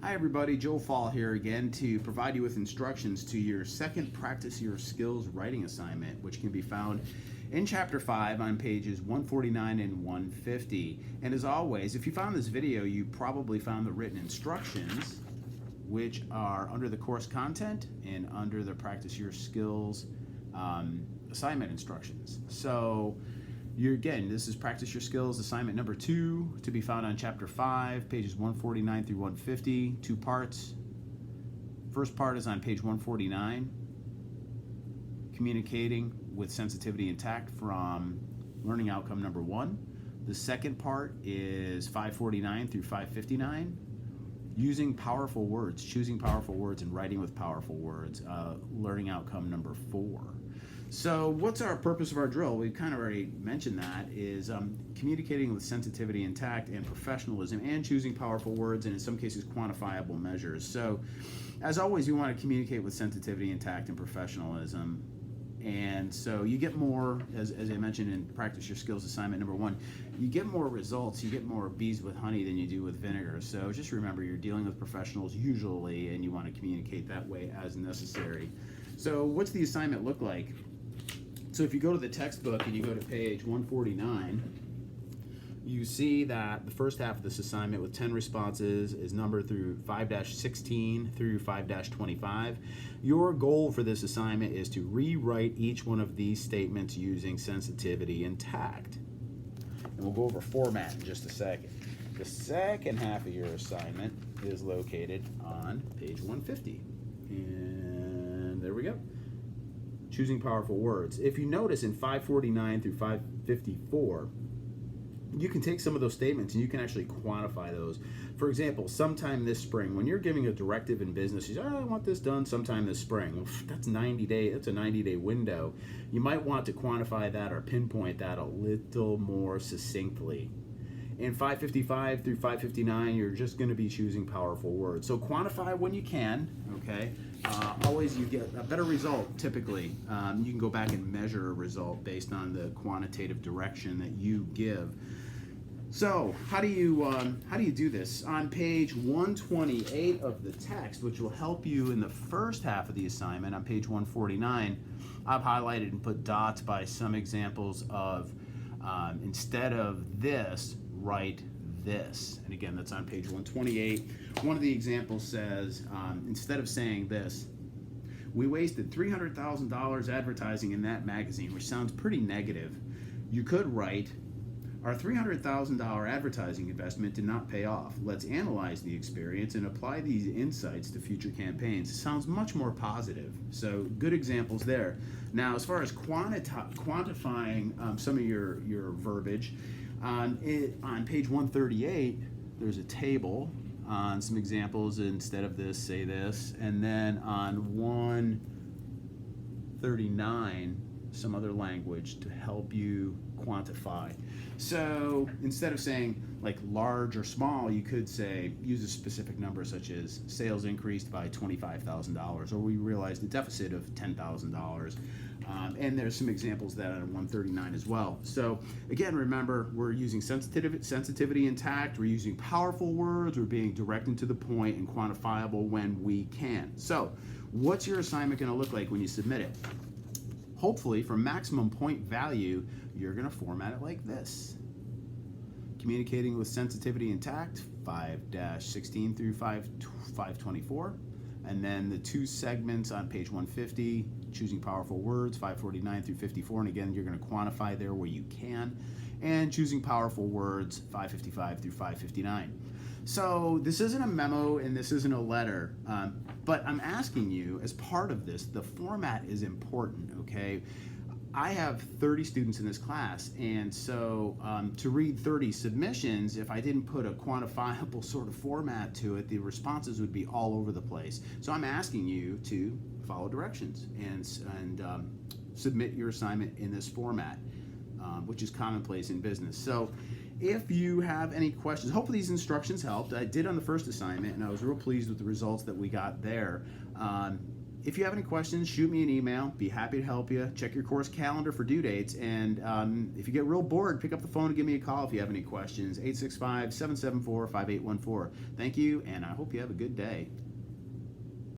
Hi everybody, Joe Fall here again to provide you with instructions to your second Practice Your Skills writing assignment, which can be found in Chapter 5 on pages 149 and 150. And as always, if you found this video, you probably found the written instructions, which are under the course content and under the Practice Your Skills assignment instructions. So this is Practice Your Skills assignment number 2 to be found on chapter 5, pages 149 through 150, 2 parts. First part is on page 149, communicating with sensitivity and tact from learning outcome number 1. The second part is 549 through 559, using powerful words, choosing powerful words and writing with powerful words, learning outcome number 4. So what's our purpose of our drill? We've kind of already mentioned that, is communicating with sensitivity and tact and professionalism and choosing powerful words and in some cases quantifiable measures. So as always, you want to communicate with sensitivity and tact and professionalism. And so you get more, as I mentioned in Practice Your Skills assignment number 1, you get more results, you get more bees with honey than you do with vinegar. So just remember, you're dealing with professionals usually, and you want to communicate that way as necessary. So what's the assignment look like? So if you go to the textbook and you go to page 149, you see that the first half of this assignment with 10 responses is numbered through 5-16 through 5-25. Your goal for this assignment is to rewrite each one of these statements using sensitivity and tact. And we'll go over format in just a second. The second half of your assignment is located on page 150. And there we go. Choosing powerful words. If you notice in 549 through 554, you can take some of those statements and you can actually quantify those. For example, sometime this spring, when you're giving a directive in business, you say, I want this done sometime this spring. Well, that's 90 day. That's a 90-day window. You might want to quantify that or pinpoint that a little more succinctly. In 555 through 559, you're just going to be choosing powerful words. So quantify when you can, okay? Always you get a better result, typically. You can go back and measure a result based on the quantitative direction that you give. So how do you do this? On page 128 of the text, which will help you in the first half of the assignment, on page 149, I've highlighted and put dots by some examples of instead of this, write this. And again, that's on page 128. One of the examples says, instead of saying this, we wasted $300,000 advertising in that magazine, which sounds pretty negative. You could write, our $300,000 advertising investment did not pay off. Let's analyze the experience and apply these insights to future campaigns. It sounds much more positive. So good examples there. Now, as far as quantifying some of your verbiage, on page 138, there's a table on some examples. Instead of this, say this. And then on 139, some other language to help you quantify. So instead of saying like large or small, you could say, use a specific number such as sales increased by $25,000, or we realized a deficit of $10,000. And there's some examples of that on 139 as well. So again, remember, we're using sensitivity and tact, we're using powerful words, we're being direct and to the point and quantifiable when we can. So what's your assignment going to look like when you submit it? Hopefully, for maximum point value, you're going to format it like this. Communicating with sensitivity and tact, 5-16 through 524. And then the 2 segments on page 150, choosing powerful words, 549 through 54. And again, you're going to quantify there where you can. And choosing powerful words, 555 through 559. So this isn't a memo and this isn't a letter, but I'm asking you, as part of this, the format is important, okay? I have 30 students in this class, and so to read 30 submissions, if I didn't put a quantifiable sort of format to it, the responses would be all over the place. So I'm asking you to follow directions and submit your assignment in this format, which is commonplace in business. So if you have any questions, hopefully these instructions helped. I did on the first assignment, and I was real pleased with the results that we got there. if you have any questions, shoot me an email. Be happy to help you. Check your course calendar for due dates. And if you get real bored, pick up the phone and give me a call if you have any questions. 865-774-5814. Thank you, and I hope you have a good day.